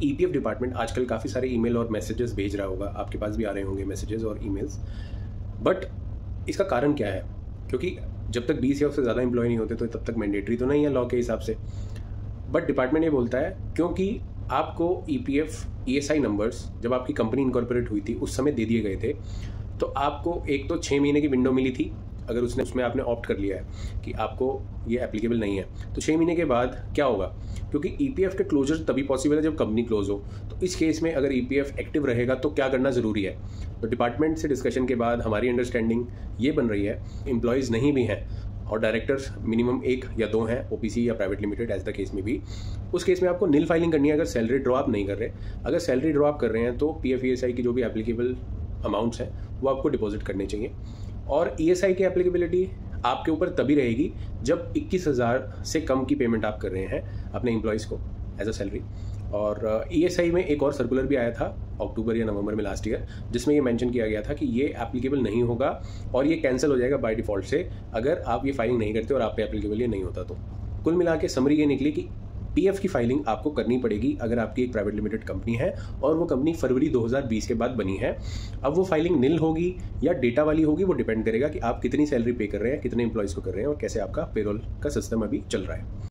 EPF department आजकल काफ़ी सारे ईमेल और मैसेजेस भेज रहा होगा, आपके पास भी आ रहे होंगे मैसेजेस और ईमेल्स। बट इसका कारण क्या है? क्योंकि जब तक 20 या उससे ज़्यादा एम्प्लॉय नहीं होते तो तब तक मैंडेटरी तो नहीं है लॉ के हिसाब से। बट डिपार्टमेंट ये बोलता है क्योंकि आपको ईपीएफ ईएसआई नंबर्स जब आपकी कंपनी इनकॉर्पोरेट हुई थी उस समय दे दिए गए थे, तो आपको एक तो 6 महीने की विंडो मिली थी। अगर उसमें आपने ऑप्ट कर लिया है कि आपको ये एप्लीकेबल नहीं है, तो 6 महीने के बाद क्या होगा? क्योंकि ईपीएफ के क्लोजर तभी पॉसिबल है जब कंपनी क्लोज हो। तो इस केस में अगर ईपीएफ एक्टिव रहेगा तो क्या करना ज़रूरी है? तो डिपार्टमेंट से डिस्कशन के बाद हमारी अंडरस्टैंडिंग ये बन रही है, एम्प्लॉयज़ नहीं भी हैं और डायरेक्टर्स मिनिमम 1 या 2 हैं, ओपीसी या private limited as the case में भी, उस केस में आपको निल फाइलिंग करनी है अगर सैलरी ड्रॉ आप नहीं कर रहे। अगर सैलरी ड्रॉ आप कर रहे हैं तो पीएफ ईएसआई की जो भी एप्लीकेबल अमाउंट्स हैं वो आपको डिपॉजिट करने चाहिए। और ईएसआई की एप्लीकेबिलिटी आपके ऊपर तभी रहेगी जब 21,000 से कम की पेमेंट आप कर रहे हैं अपने एम्प्लॉयज़ को एज अ सैलरी। और ईएसआई में एक और सर्कुलर भी आया था अक्टूबर या नवंबर में लास्ट ईयर, जिसमें ये मेंशन किया गया था कि ये एप्लीकेबल नहीं होगा और ये कैंसिल हो जाएगा बाय डिफ़ॉल्ट से अगर आप ये फाइलिंग नहीं करते और आप पे एप्लीकेबल ये नहीं होता। तो कुल मिला के समरी ये निकली कि पीएफ की फाइलिंग आपको करनी पड़ेगी अगर आपकी एक प्राइवेट लिमिटेड कंपनी है और वो कंपनी फरवरी 2020 के बाद बनी है। अब वो फाइलिंग निल होगी या डेटा वाली होगी, वो डिपेंड करेगा कि आप कितनी सैलरी पे कर रहे हैं, कितने एम्प्लॉयज़ को कर रहे हैं और कैसे आपका पेरोल का सिस्टम अभी चल रहा है।